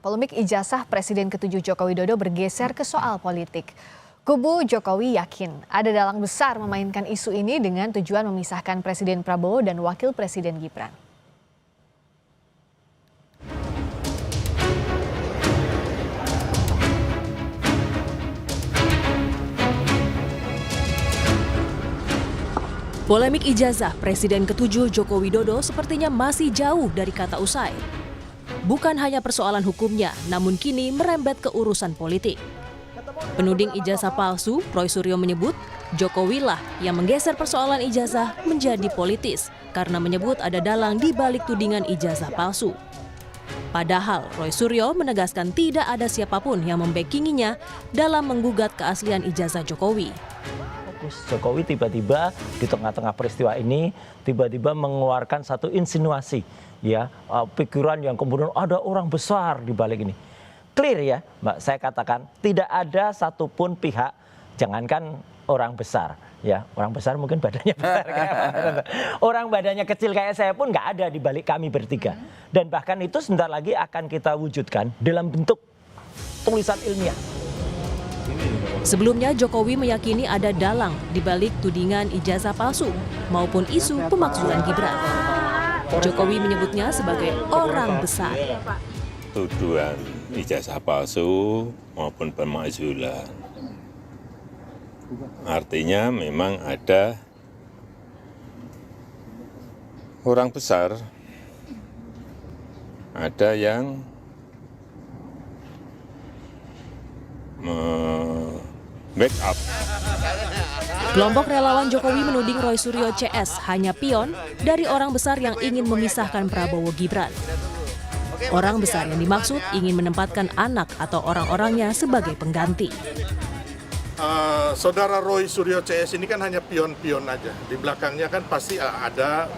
Polemik ijazah Presiden ke-7 Joko Widodo bergeser ke soal politik. Kubu Jokowi yakin ada dalang besar memainkan isu ini dengan tujuan memisahkan Presiden Prabowo dan Wakil Presiden Gibran. Polemik ijazah Presiden ke-7 Joko Widodo sepertinya masih jauh dari kata usai. Bukan hanya persoalan hukumnya, namun kini merembet ke urusan politik. Penuding ijazah palsu, Roy Suryo menyebut, Jokowi lah yang menggeser persoalan ijazah menjadi politis karena menyebut ada dalang di balik tudingan ijazah palsu. Padahal Roy Suryo menegaskan tidak ada siapapun yang membackinginya dalam menggugat keaslian ijazah Jokowi. Jokowi tiba-tiba di tengah-tengah peristiwa ini tiba-tiba mengeluarkan satu insinuasi, ya, pikiran yang kemudian ada orang besar di balik ini. Clear ya, Mbak, saya katakan tidak ada satupun pihak, jangankan orang besar, ya, orang besar mungkin badannya besar, orang badannya kecil kayak saya pun nggak ada di balik kami bertiga. Dan bahkan itu sebentar lagi akan kita wujudkan dalam bentuk tulisan ilmiah. Sebelumnya Jokowi meyakini ada dalang di balik tudingan ijazah palsu maupun isu pemakzulan Gibran. Jokowi menyebutnya sebagai orang besar. Tuduhan ijazah palsu maupun pemakzulan. Artinya memang ada orang besar, ada yang backup. Kelompok relawan Jokowi menuding Roy Suryo CS hanya pion dari orang besar yang ingin memisahkan Prabowo Gibran. Orang besar yang dimaksud ingin menempatkan anak atau orang-orangnya sebagai pengganti. Saudara Roy Suryo CS ini kan hanya pion-pion aja. Di belakangnya kan pasti ada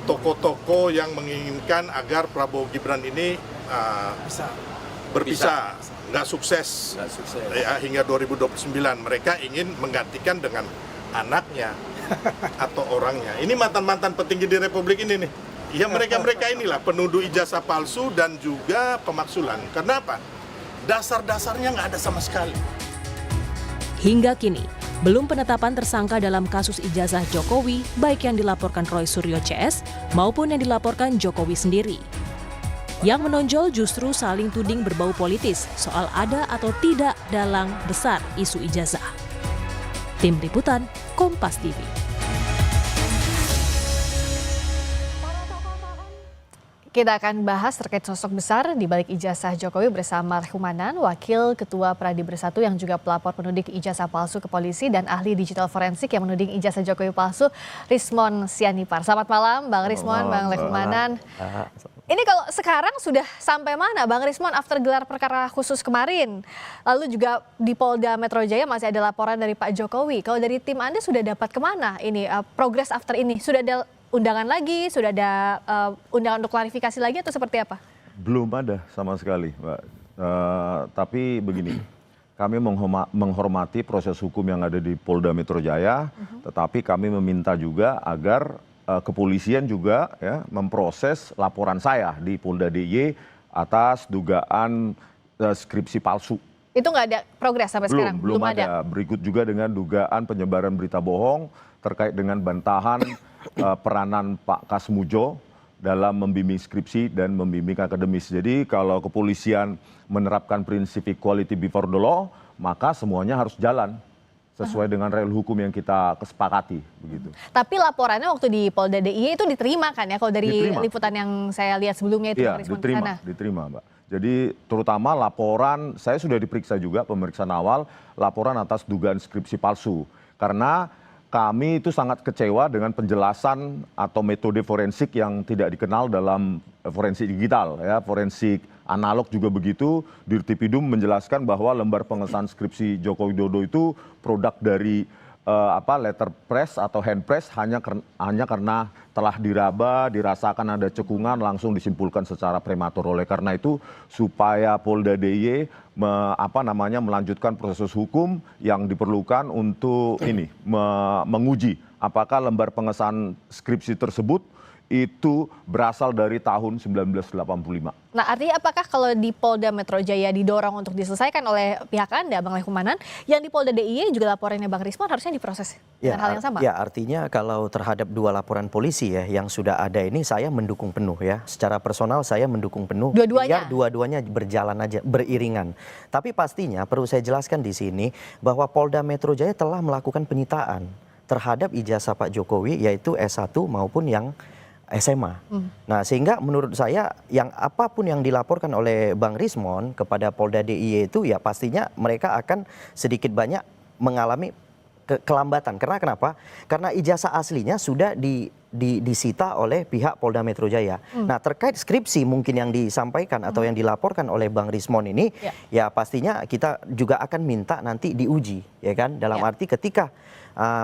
tokoh-tokoh yang menginginkan agar Prabowo Gibran ini berpisah. Nggak sukses. Ya, hingga 2029 mereka ingin menggantikan dengan anaknya atau orangnya. Ini mantan-mantan petinggi di Republik ini nih. Ya mereka inilah penuduh ijazah palsu dan juga pemakzulan. Kenapa? Dasar-dasarnya nggak ada sama sekali. Hingga kini, belum penetapan tersangka dalam kasus ijazah Jokowi, baik yang dilaporkan Roy Suryo CS maupun yang dilaporkan Jokowi sendiri. Yang menonjol justru saling tuding berbau politis soal ada atau tidak dalang besar isu ijazah. Tim Liputan, Kompas TV. Kita akan bahas terkait sosok besar di balik ijazah Jokowi bersama Rehmanan, Wakil Ketua Pradi Bersatu yang juga pelapor penuding ijazah palsu ke polisi dan ahli digital forensik yang menuding ijazah Jokowi palsu, Rismon Sianipar. Selamat malam Bang Rismon, Bang Rehmanan. Ini kalau sekarang sudah sampai mana Bang Rismon after gelar perkara khusus kemarin? Lalu juga di Polda Metro Jaya masih ada laporan dari Pak Jokowi. Kalau dari tim Anda sudah dapat kemana ini progres after ini? Sudah ada undangan lagi, sudah ada undangan untuk klarifikasi lagi atau seperti apa? Belum ada sama sekali, Mbak. Tapi begini, kami menghormati proses hukum yang ada di Polda Metro Jaya, tetapi kami meminta juga agar kepolisian juga ya memproses laporan saya di Polda DIY atas dugaan skripsi palsu. Itu nggak ada progres sampai sekarang? Belum ada. Berikut juga dengan dugaan penyebaran berita bohong terkait dengan bantahan peranan Pak Kasmujo dalam membimbing skripsi dan membimbing akademis. Jadi kalau kepolisian menerapkan prinsip equality before the law, maka semuanya harus jalan sesuai dengan rel hukum yang kita kesepakati begitu. Tapi laporannya waktu di Polda DIY itu diterima kan ya kalau dari liputan yang saya lihat sebelumnya itu? Iya, diterima Mbak. Jadi terutama laporan, saya sudah diperiksa juga pemeriksaan awal, laporan atas dugaan skripsi palsu. Karena kami itu sangat kecewa dengan penjelasan atau metode forensik yang tidak dikenal dalam forensik digital, ya, forensik analog juga begitu. Dirtipidum menjelaskan bahwa lembar pengesahan skripsi Joko Widodo itu produk dari letterpress atau handpress hanya karena telah diraba, dirasakan ada cekungan, langsung disimpulkan secara prematur. Oleh karena itu, supaya Polda DIY melanjutkan proses hukum yang diperlukan untuk menguji apakah lembar pengesahan skripsi tersebut itu berasal dari tahun 1985. Nah, artinya apakah kalau di Polda Metro Jaya didorong untuk diselesaikan oleh pihak Anda, Bang Lekumanan, yang di Polda DIY juga laporannya Bang Rismon harusnya diproses dengan hal yang sama? Ya, artinya kalau terhadap 2 laporan polisi ya yang sudah ada ini saya mendukung penuh ya. Secara personal saya mendukung penuh. Dua-duanya? Biar dua-duanya berjalan aja, beriringan. Tapi pastinya perlu saya jelaskan di sini bahwa Polda Metro Jaya telah melakukan penyitaan terhadap ijazah Pak Jokowi yaitu S1 maupun yang SMA. Nah, sehingga menurut saya yang apapun yang dilaporkan oleh Bang Rismon kepada Polda DIY itu ya pastinya mereka akan sedikit banyak mengalami kelambatan. Karena kenapa? Karena ijazah aslinya sudah disita oleh pihak Polda Metro Jaya. Nah, terkait skripsi mungkin yang disampaikan atau yang dilaporkan oleh Bang Rismon ini ya pastinya kita juga akan minta nanti diuji ya kan dalam arti ketika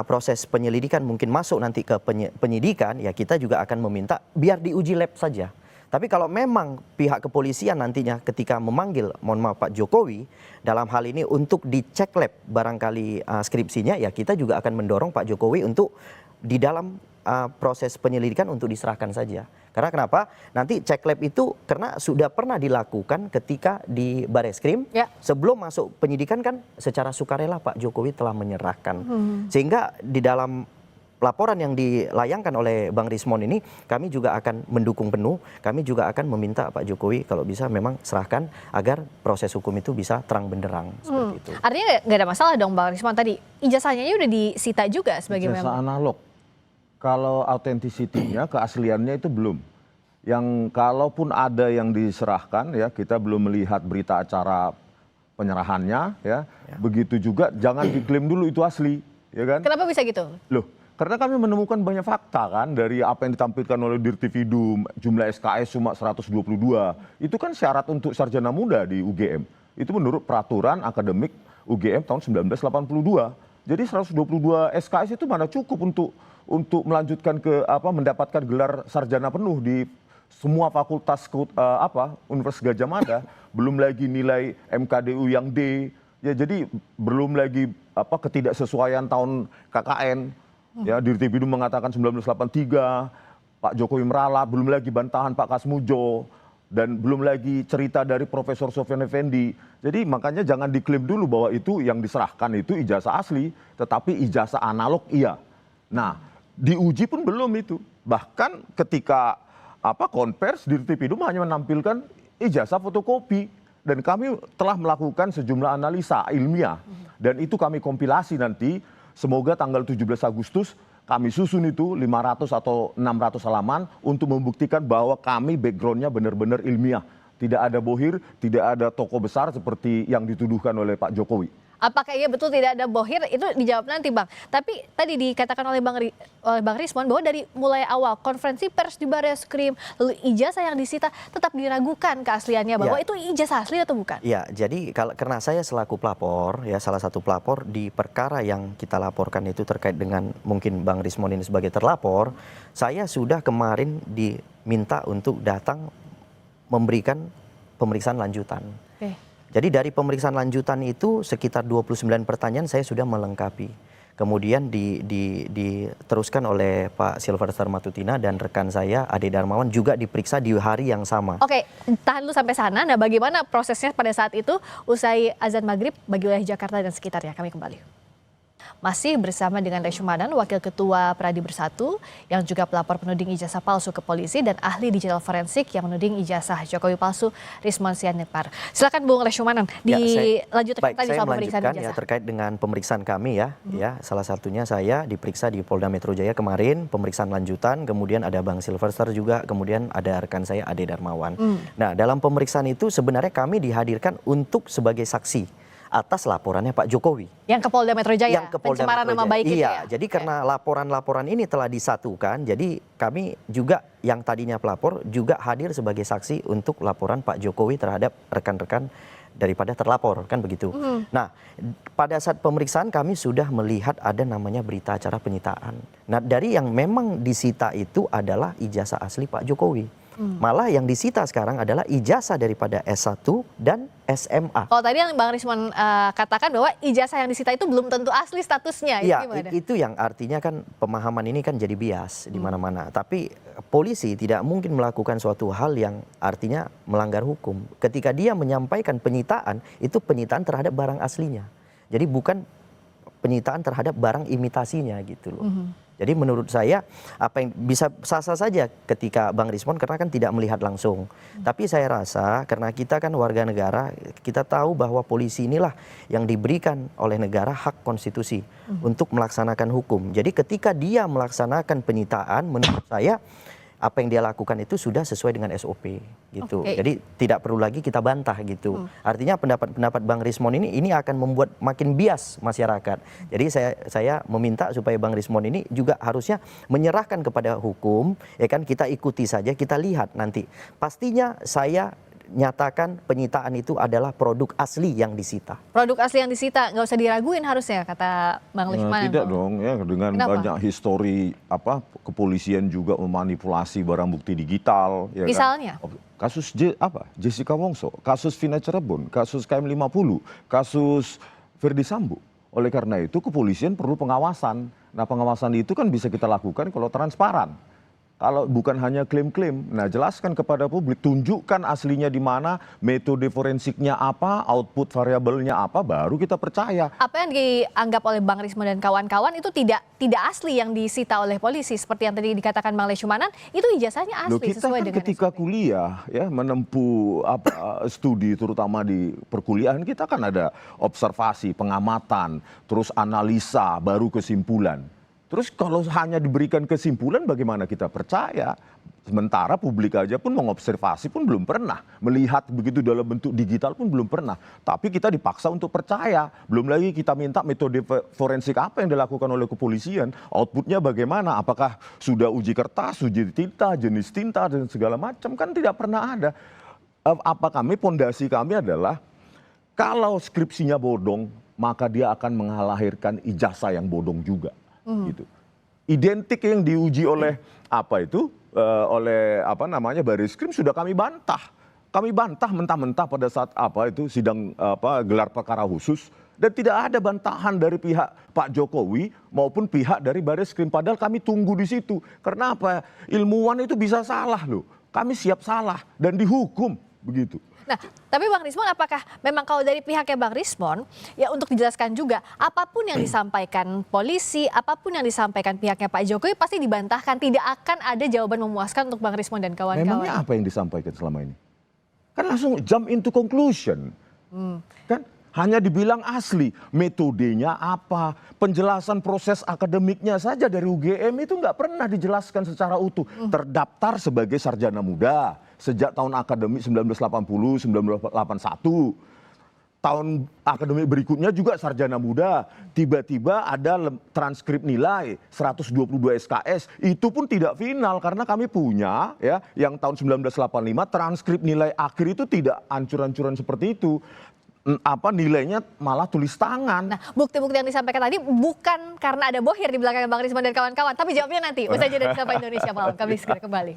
proses penyelidikan mungkin masuk nanti ke penyidikan ya kita juga akan meminta biar diuji lab saja. Tapi kalau memang pihak kepolisian nantinya ketika memanggil mohon maaf Pak Jokowi dalam hal ini untuk dicek lab barangkali skripsinya ya kita juga akan mendorong Pak Jokowi untuk di dalam proses penyelidikan untuk diserahkan saja. Karena kenapa? Nanti cek lab itu karena sudah pernah dilakukan ketika di Bareskrim sebelum masuk penyidikan kan secara sukarela Pak Jokowi telah menyerahkan. Sehingga di dalam laporan yang dilayangkan oleh Bang Rismon ini kami juga akan mendukung penuh, kami juga akan meminta Pak Jokowi kalau bisa memang serahkan agar proses hukum itu bisa terang benderang seperti itu. Artinya nggak ada masalah dong Bang Rismon tadi, ijazahnya udah disita juga sebagai Ijazah analog. Kalau autentisitinya, keasliannya itu belum. Yang kalaupun ada yang diserahkan ya kita belum melihat berita acara penyerahannya ya. Begitu juga jangan diklaim dulu itu asli, ya kan? Kenapa bisa gitu? Loh, karena kami menemukan banyak fakta kan dari apa yang ditampilkan oleh Dirtividum, jumlah SKS cuma 122. Itu kan syarat untuk sarjana muda di UGM. Itu menurut peraturan akademik UGM tahun 1982. Jadi 122 SKS itu mana cukup untuk melanjutkan ke mendapatkan gelar sarjana penuh di semua fakultas Universitas Gadjah Mada, belum lagi nilai MKDU yang D. Ya jadi belum lagi ketidaksesuaian tahun KKN. Ya Dirtividum mengatakan 1983, Pak Jokowi meralat, belum lagi bantahan Pak Kasmujo dan belum lagi cerita dari Profesor Sofyan Effendi. Jadi makanya jangan diklaim dulu bahwa itu yang diserahkan itu ijazah asli, tetapi ijazah analog iya. Nah, diuji pun belum itu. Bahkan ketika konvers Dirtividum hanya menampilkan ijazah fotokopi dan kami telah melakukan sejumlah analisa ilmiah dan itu kami kompilasi nanti semoga tanggal 17 Agustus kami susun itu 500 atau 600 halaman untuk membuktikan bahwa kami backgroundnya benar-benar ilmiah. Tidak ada bohir, tidak ada tokoh besar seperti yang dituduhkan oleh Pak Jokowi. Apakah iya betul tidak ada bohir itu dijawab nanti Bang. Tapi tadi dikatakan oleh Bang Rismon bahwa dari mulai awal konferensi pers di Bareskrim lalu ijazah yang disita tetap diragukan keasliannya bahwa itu ijazah asli atau bukan? Ya, jadi karena saya selaku pelapor ya salah satu pelapor di perkara yang kita laporkan itu terkait dengan mungkin Bang Rismon ini sebagai terlapor, saya sudah kemarin diminta untuk datang memberikan pemeriksaan lanjutan. Jadi dari pemeriksaan lanjutan itu sekitar 29 pertanyaan saya sudah melengkapi. Kemudian diteruskan oleh Pak Silverster Matutina dan rekan saya Ade Darmawan juga diperiksa di hari yang sama. Oke, tahan dulu sampai sana. Nah, bagaimana prosesnya pada saat itu usai azan maghrib bagi wilayah Jakarta dan sekitarnya? Kami kembali. Masih bersama dengan Reshumanan, Wakil Ketua Pradi Bersatu, yang juga pelapor penuding ijazah palsu ke polisi dan ahli digital forensik yang menuding ijazah Jokowi palsu, Rismon Sianipar. Silakan Bung Reshumanan, dilanjutkan tadi soal pemeriksaan ijazah. Ya, terkait dengan pemeriksaan kami ya, salah satunya saya diperiksa di Polda Metro Jaya kemarin, pemeriksaan lanjutan, kemudian ada Bang Silverster juga, kemudian ada rekan saya Ade Darmawan. Nah, dalam pemeriksaan itu sebenarnya kami dihadirkan untuk sebagai saksi atas laporannya Pak Jokowi. Yang ke Polda Metro Jaya, pencemaran nama baik itu ya? Jadi karena laporan-laporan ini telah disatukan, jadi kami juga yang tadinya pelapor juga hadir sebagai saksi untuk laporan Pak Jokowi terhadap rekan-rekan daripada terlapor, kan begitu. Nah, pada saat pemeriksaan kami sudah melihat ada namanya berita acara penyitaan. Nah, dari yang memang disita itu adalah ijazah asli Pak Jokowi. Malah yang disita sekarang adalah ijazah daripada S1 dan SMA. Kalau tadi yang Bang Rismon katakan bahwa ijazah yang disita itu belum tentu asli statusnya, itu Ya, gimana? itu yang artinya kan pemahaman ini kan jadi bias di mana-mana. Tapi polisi tidak mungkin melakukan suatu hal yang artinya melanggar hukum. Ketika dia menyampaikan penyitaan, itu penyitaan terhadap barang aslinya. Jadi bukan penyitaan terhadap barang imitasinya gitu loh. Jadi menurut saya apa yang bisa sah-sah saja ketika Bang Rismon karena kan tidak melihat langsung. Tapi saya rasa karena kita kan warga negara, kita tahu bahwa polisi inilah yang diberikan oleh negara hak konstitusi untuk melaksanakan hukum. Jadi ketika dia melaksanakan penyitaan, menurut saya apa yang dia lakukan itu sudah sesuai dengan SOP gitu. Oke. Jadi tidak perlu lagi kita bantah gitu. Artinya pendapat Bang Rismon ini akan membuat makin bias masyarakat. Jadi saya meminta supaya Bang Rismon ini juga harusnya menyerahkan kepada hukum, ya kan, kita ikuti saja, kita lihat nanti. Pastinya saya nyatakan penyitaan itu adalah produk asli yang disita. Produk asli yang disita nggak usah diraguin harusnya, kata Bang Lisman. Tidak dong, ya dengan Kenapa? banyak histori kepolisian juga memanipulasi barang bukti digital. Ya Misalnya? Kan? Kasus Jessica Wongso, kasus Vina Cirebon, kasus KM50, kasus Verdi Sambo. Oleh karena itu kepolisian perlu pengawasan. Nah pengawasan itu kan bisa kita lakukan kalau transparan. Kalau bukan hanya klaim-klaim, nah jelaskan kepada publik, tunjukkan aslinya di mana, metode forensiknya apa, output variabelnya apa, baru kita percaya. Apa yang dianggap oleh Bang Rismon dan kawan-kawan itu tidak asli yang disita oleh polisi, seperti yang tadi dikatakan Bang Leshumanan, itu ijazahnya asli. Loh, kita sesuai kan dengan ketika SOP. kuliah ya menempuh studi terutama di perkuliahan, kita kan ada observasi, pengamatan, terus analisa, baru kesimpulan. Terus kalau hanya diberikan kesimpulan bagaimana kita percaya? Sementara publik aja pun mengobservasi pun belum pernah. Melihat begitu dalam bentuk digital pun belum pernah. Tapi kita dipaksa untuk percaya. Belum lagi kita minta metode forensik apa yang dilakukan oleh kepolisian. Outputnya bagaimana? Apakah sudah uji kertas, uji tinta, jenis tinta dan segala macam? Kan tidak pernah ada. Pondasi kami adalah kalau skripsinya bodong, maka dia akan melahirkan ijazah yang bodong juga. Gitu. Identik yang diuji oleh Bariskrim sudah kami bantah. Kami bantah mentah-mentah pada saat sidang gelar perkara khusus, dan tidak ada bantahan dari pihak Pak Jokowi maupun pihak dari Bariskrim, padahal kami tunggu di situ. Karena apa? Ilmuwan itu bisa salah loh. Kami siap salah dan dihukum begitu. Nah, tapi Bang Rismon, apakah memang kalau dari pihaknya Bang Rismon, ya untuk dijelaskan juga, apapun yang disampaikan polisi, apapun yang disampaikan pihaknya Pak Jokowi pasti dibantahkan, tidak akan ada jawaban memuaskan untuk Bang Rismon dan kawan-kawan. Memangnya apa yang disampaikan selama ini? Kan langsung jump into conclusion. Kan hanya dibilang asli, metodenya apa, penjelasan proses akademiknya saja dari UGM itu nggak pernah dijelaskan secara utuh. Terdaftar sebagai sarjana muda sejak tahun akademik 1980-1981. Tahun akademik berikutnya juga sarjana muda. Tiba-tiba ada transkrip nilai 122 SKS. Itu pun tidak final karena kami punya ya yang tahun 1985 transkrip nilai akhir itu tidak ancur-ancuran seperti itu. Nilainya malah tulis tangan. Nah, bukti-bukti yang disampaikan tadi bukan karena ada bohir di belakang Bang Rismon dan kawan-kawan, tapi jawabnya nanti usai jeda di Sapa Indonesia Malam. Kami segera kembali.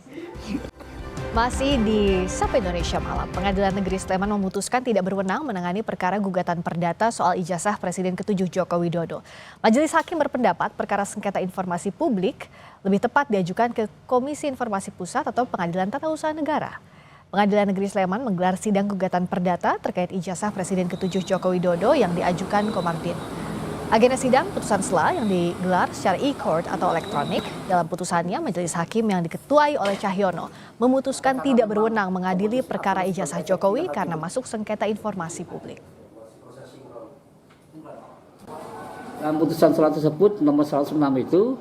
Masih di Sapa Indonesia Malam, Pengadilan Negeri Sleman memutuskan tidak berwenang menangani perkara gugatan perdata soal ijazah Presiden ke-7 Joko Widodo. Majelis Hakim berpendapat perkara sengketa informasi publik lebih tepat diajukan ke Komisi Informasi Pusat atau Pengadilan Tata Usaha Negara. Pengadilan Negeri Sleman menggelar sidang gugatan perdata terkait ijazah Presiden ke-7 Joko Widodo yang diajukan Komardin. Agenda sidang putusan sela yang digelar secara e-court atau elektronik. Dalam putusannya, Majelis Hakim yang diketuai oleh Cahyono memutuskan tidak berwenang mengadili perkara ijazah Jokowi karena masuk sengketa informasi publik. Dalam putusan sela tersebut nomor 106 itu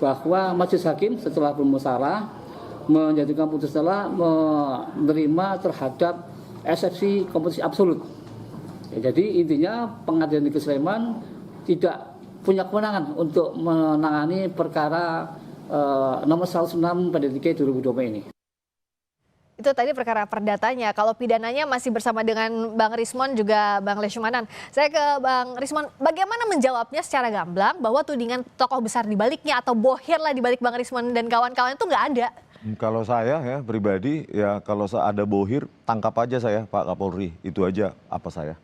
bahwa Majelis Hakim setelah bermusyawarah menjatuhkan putusan sela menerima terhadap eksepsi kompetisi absolut. Ya, jadi intinya Pengadilan Negeri Sleman tidak punya kewenangan untuk menangani perkara nomor 106 pada 2020 ini. Itu tadi perkara perdatanya. Kalau pidananya masih bersama dengan Bang Rismon juga Bang Leshumanan. Saya ke Bang Rismon, bagaimana menjawabnya secara gamblang bahwa tudingan tokoh besar di baliknya atau bohir lah di balik Bang Rismon dan kawan-kawan itu nggak ada? Kalau saya ya pribadi ya kalau ada bohir tangkap aja saya Pak Kapolri, itu aja apa saya.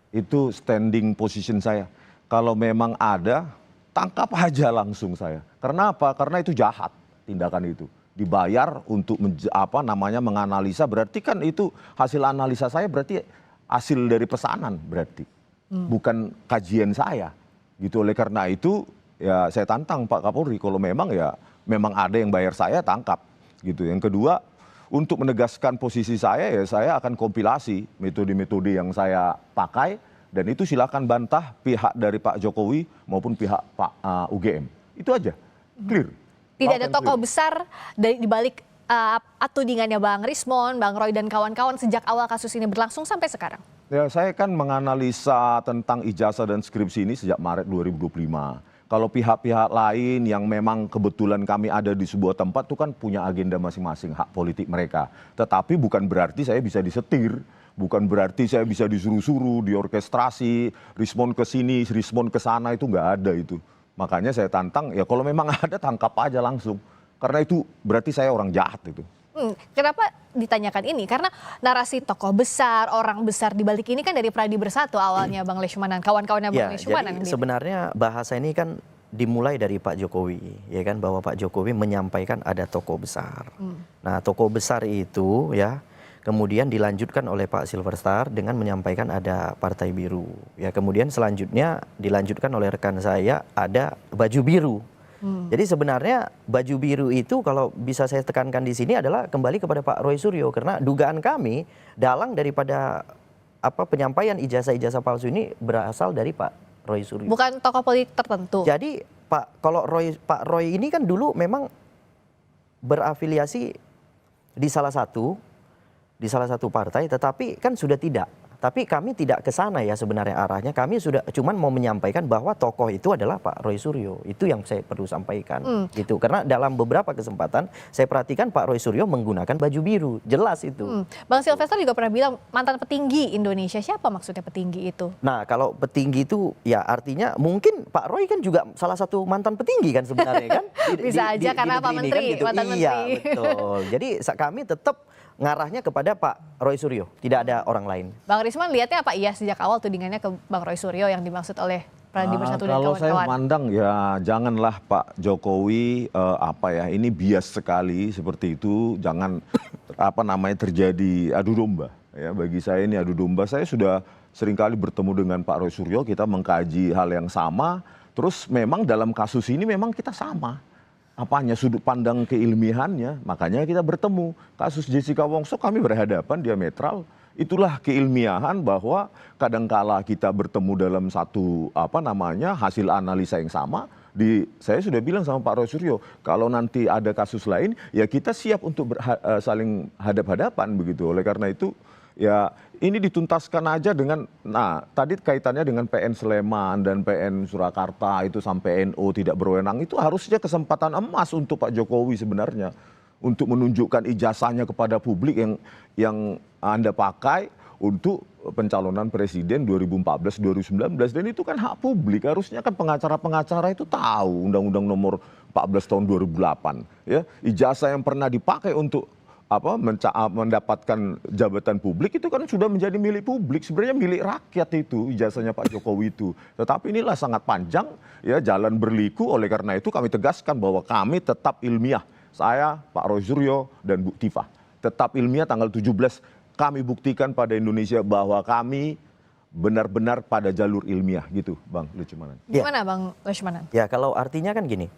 Itu standing position saya. Kalau memang ada tangkap aja langsung saya. Karena apa? Karena itu jahat tindakan itu. Dibayar untuk menganalisa, berarti kan itu hasil analisa saya berarti hasil dari pesanan berarti. Bukan kajian saya. Gitu, oleh karena itu ya saya tantang Pak Kapolri, kalau memang ya memang ada yang bayar saya tangkap gitu. Yang kedua, untuk menegaskan posisi saya ya saya akan kompilasi metode-metode yang saya pakai, dan itu silakan bantah pihak dari Pak Jokowi maupun pihak Pak UGM. Itu aja, clear. Tidak ada tokoh besar di balik tudingannya Bang Rismon, Bang Roy dan kawan-kawan sejak awal kasus ini berlangsung sampai sekarang. Ya, saya kan menganalisa tentang ijazah dan skripsi ini sejak Maret 2025. Kalau pihak-pihak lain yang memang kebetulan kami ada di sebuah tempat itu kan punya agenda masing-masing, hak politik mereka. Tetapi bukan berarti saya bisa disetir, bukan berarti saya bisa disuruh-suruh, diorkestrasi, Rismon ke sini, Rismon ke sana, itu nggak ada itu. Makanya saya tantang, ya kalau memang ada tangkap aja langsung. Karena itu berarti saya orang jahat itu. Kenapa ditanyakan ini? Karena narasi tokoh besar, orang besar di balik ini kan dari Pradi Bersatu awalnya Bang Leshmanan, kawan-kawannya Bang Leshmanan. Jadi sebenarnya bahasa ini kan dimulai dari Pak Jokowi, ya kan, bahwa Pak Jokowi menyampaikan ada tokoh besar. Nah, tokoh besar itu ya kemudian dilanjutkan oleh Pak Silverstar dengan menyampaikan ada Partai Biru. Ya, kemudian selanjutnya dilanjutkan oleh rekan saya ada baju biru. Jadi sebenarnya baju biru itu kalau bisa saya tekankan di sini adalah kembali kepada Pak Roy Suryo, karena dugaan kami dalang daripada penyampaian ijazah-ijazah palsu ini berasal dari Pak Roy Suryo. Bukan tokoh politik tertentu. Jadi Pak Roy ini kan dulu memang berafiliasi di salah satu partai, tetapi kan sudah tidak. Tapi kami tidak ke sana ya sebenarnya arahnya. Kami sudah cuman mau menyampaikan bahwa tokoh itu adalah Pak Roy Suryo. Itu yang saya perlu sampaikan gitu. Karena dalam beberapa kesempatan saya perhatikan Pak Roy Suryo menggunakan baju biru. Jelas itu. Bang Silvestar juga pernah bilang mantan petinggi Indonesia. Siapa maksudnya petinggi itu? Nah, kalau petinggi itu ya artinya mungkin Pak Roy kan juga salah satu mantan petinggi kan sebenarnya kan. Bisa aja karena Pak Menteri, kan, gitu. mantan Iya, menteri. betul. Jadi kami tetap ngarahnya kepada Pak Roy Suryo, tidak ada orang lain. Bang Rismon lihatnya apa iya sejak awal tudingannya ke Bang Roy Suryo yang dimaksud oleh Pradi Bersatu dan kawan-kawan? Kalau saya mandang ya janganlah Pak Jokowi ini bias sekali seperti itu, jangan terjadi adu domba. Ya, bagi saya ini adu domba. Saya sudah seringkali bertemu dengan Pak Roy Suryo, kita mengkaji hal yang sama. Terus memang dalam kasus ini memang kita sama. Sudut pandang keilmiahannya, makanya kita bertemu. Kasus Jessica Wongso kami berhadapan diametral. Itulah keilmiahan bahwa kadangkala kita bertemu dalam satu hasil analisa yang sama. Saya sudah bilang sama Pak Roy Suryo, kalau nanti ada kasus lain ya kita siap untuk saling hadap-hadapan begitu. Oleh karena itu ya ini dituntaskan aja dengan, tadi kaitannya dengan PN Sleman dan PN Surakarta itu sampai NO tidak berwenang, itu harusnya kesempatan emas untuk Pak Jokowi sebenarnya. Untuk menunjukkan ijazahnya kepada publik yang Anda pakai untuk pencalonan presiden 2014-2019. Dan itu kan hak publik, harusnya kan pengacara-pengacara itu tahu Undang-Undang nomor 14 tahun 2008. Ya, ijazah yang pernah dipakai untuk mendapatkan jabatan publik itu kan sudah menjadi milik publik, sebenarnya milik rakyat itu ijazahnya Pak Jokowi itu. Tetapi inilah sangat panjang ya, jalan berliku. Oleh karena itu kami tegaskan bahwa kami tetap ilmiah. Saya, Pak Roy Suryo dan Bu Tifa tetap ilmiah. Tanggal 17 kami buktikan pada Indonesia bahwa kami benar-benar pada jalur ilmiah gitu, Bang Leshmanan. Gimana Bang Leshmanan? Ya, kalau artinya kan gini,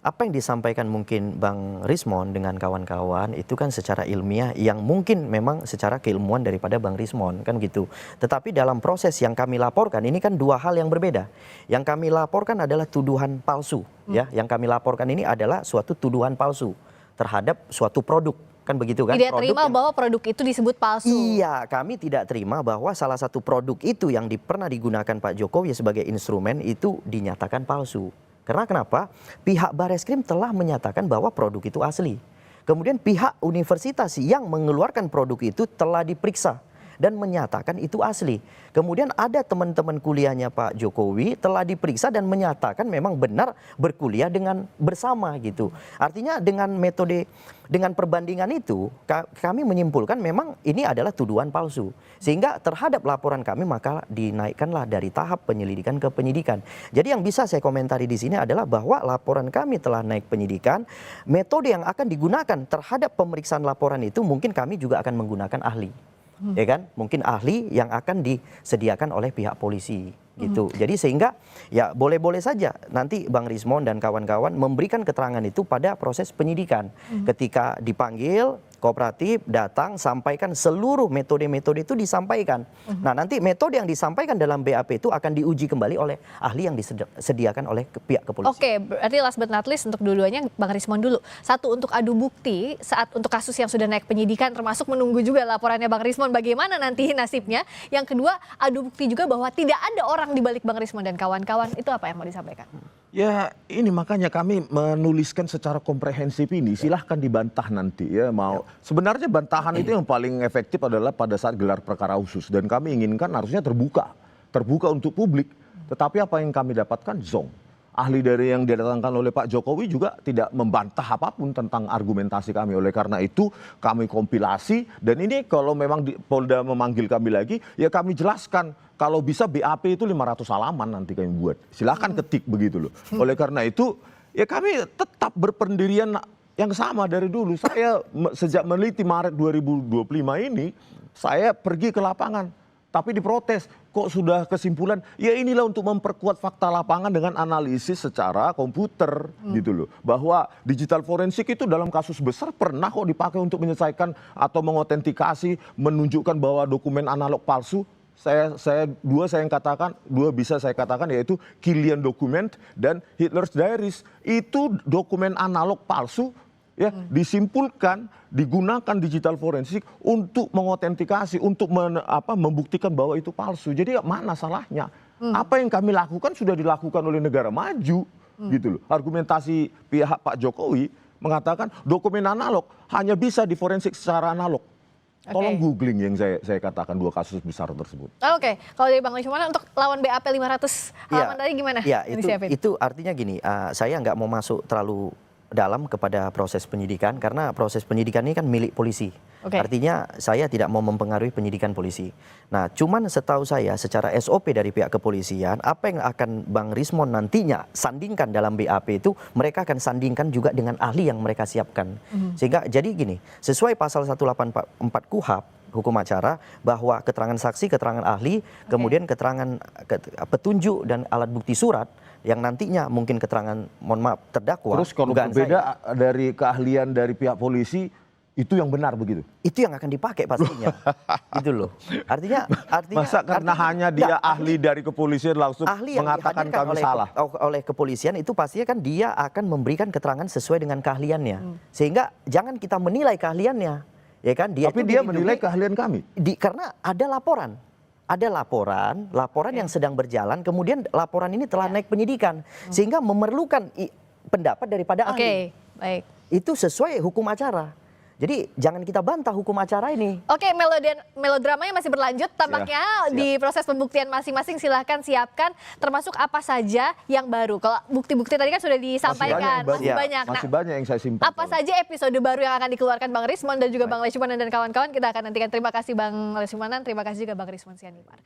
apa yang disampaikan mungkin Bang Rismon dengan kawan-kawan itu kan secara ilmiah yang mungkin memang secara keilmuan daripada Bang Rismon kan gitu. Tetapi dalam proses yang kami laporkan ini kan dua hal yang berbeda. Yang kami laporkan adalah tuduhan palsu, ya. Yang kami laporkan ini adalah suatu tuduhan palsu terhadap suatu produk. Kan begitu kan? Tidak terima bahwa produk itu disebut palsu. Iya, kami tidak terima bahwa salah satu produk itu yang pernah digunakan Pak Jokowi sebagai instrumen itu dinyatakan palsu. Karena kenapa? Pihak Bareskrim telah menyatakan bahwa produk itu asli. Kemudian pihak universitas yang mengeluarkan produk itu telah diperiksa dan menyatakan itu asli. Kemudian ada teman-teman kuliahnya Pak Jokowi telah diperiksa dan menyatakan memang benar berkuliah dengan bersama gitu. Artinya dengan metode, dengan perbandingan itu kami menyimpulkan memang ini adalah tuduhan palsu. Sehingga terhadap laporan kami maka dinaikkanlah dari tahap penyelidikan ke penyidikan. Jadi yang bisa saya komentari di sini adalah bahwa laporan kami telah naik penyidikan, metode yang akan digunakan terhadap pemeriksaan laporan itu mungkin kami juga akan menggunakan ahli. Ya kan? Mungkin ahli yang akan disediakan oleh pihak polisi gitu. Jadi sehingga ya boleh-boleh saja nanti Bang Rismon dan kawan-kawan memberikan keterangan itu pada proses penyidikan. Ketika dipanggil kooperatif datang sampaikan seluruh metode-metode itu disampaikan. Nah, nanti metode yang disampaikan dalam BAP itu akan diuji kembali oleh ahli yang disediakan oleh pihak kepolisian. Oke, berarti last but not least untuk dua-duanya Bang Rismon dulu. Satu, untuk adu bukti saat untuk kasus yang sudah naik penyidikan termasuk menunggu juga laporannya Bang Rismon bagaimana nanti nasibnya. Yang kedua, adu bukti juga bahwa tidak ada orang di balik Bang Rismon dan kawan-kawan. Itu apa yang mau disampaikan? Ya ini makanya kami menuliskan secara komprehensif ini, silahkan dibantah nanti ya mau. Sebenarnya bantahan itu yang paling efektif adalah pada saat gelar perkara khusus dan kami inginkan harusnya terbuka untuk publik. Tetapi apa yang kami dapatkan zonk. Ahli dari yang didatangkan oleh Pak Jokowi juga tidak membantah apapun tentang argumentasi kami. Oleh karena itu kami kompilasi dan ini kalau memang Polda memanggil kami lagi ya kami jelaskan. Kalau bisa BAP itu 500 halaman nanti kami buat. Silahkan ketik begitu loh. Oleh karena itu ya kami tetap berpendirian yang sama dari dulu. Saya sejak meneliti Maret 2025 ini saya pergi ke lapangan. Tapi diprotes, kok sudah kesimpulan, ya inilah untuk memperkuat fakta lapangan dengan analisis secara komputer gitu loh. Bahwa digital forensik itu dalam kasus besar pernah kok dipakai untuk menyelesaikan atau mengotentikasi, menunjukkan bahwa dokumen analog palsu. Dua bisa saya katakan yaitu Killian Document dan Hitler's Diaries. Itu dokumen analog palsu ya disimpulkan digunakan digital forensik untuk mengotentikasi untuk membuktikan bahwa itu palsu. Jadi mana salahnya? Apa yang kami lakukan sudah dilakukan oleh negara maju gitu loh. Argumentasi pihak Pak Jokowi mengatakan dokumen analog hanya bisa diforensik secara analog. Tolong googling yang saya katakan dua kasus besar tersebut. Oke, kalau dari Bang Rismon untuk lawan BAP 500 halaman tadi gimana? Ya, itu artinya gini, saya nggak mau masuk terlalu dalam kepada proses penyidikan karena proses penyidikan ini kan milik polisi. Artinya saya tidak mau mempengaruhi penyidikan polisi. Nah, cuman setahu saya secara SOP dari pihak kepolisian, apa yang akan Bang Rismon nantinya sandingkan dalam BAP itu, mereka akan sandingkan juga dengan ahli yang mereka siapkan. Sehingga jadi gini, sesuai pasal 184 KUHP, hukum acara, bahwa keterangan saksi, keterangan ahli, kemudian keterangan petunjuk dan alat bukti surat, yang nantinya mungkin keterangan, mohon maaf, terdakwa. Terus kalau berbeda dari keahlian dari pihak polisi, itu yang benar begitu? Itu yang akan dipakai pastinya. Gitu loh. Artinya masa karena hanya dia ahli dari kepolisian langsung ahli yang mengatakan kami salah? Oleh kepolisian itu pastinya kan dia akan memberikan keterangan sesuai dengan keahliannya. Sehingga jangan kita menilai keahliannya. Ya kan? Tapi dia menilai keahlian kami? Karena ada laporan. Ada laporan yang sedang berjalan, kemudian laporan ini telah naik penyidikan. Sehingga memerlukan pendapat daripada ahli. Baik. Itu sesuai hukum acara. Jadi jangan kita bantah hukum acara ini. Oke, melodramanya masih berlanjut. Tampaknya di proses pembuktian masing-masing silahkan siapkan. Termasuk apa saja yang baru. Kalau bukti-bukti tadi kan sudah disampaikan. Masih banyak. Masih banyak yang saya simpan. Apa saja episode baru yang akan dikeluarkan Bang Rismon dan juga Bang Leshmanan dan kawan-kawan. Kita akan nantikan. Terima kasih Bang Leshmanan. Terima kasih juga Bang Rismon Sianipar.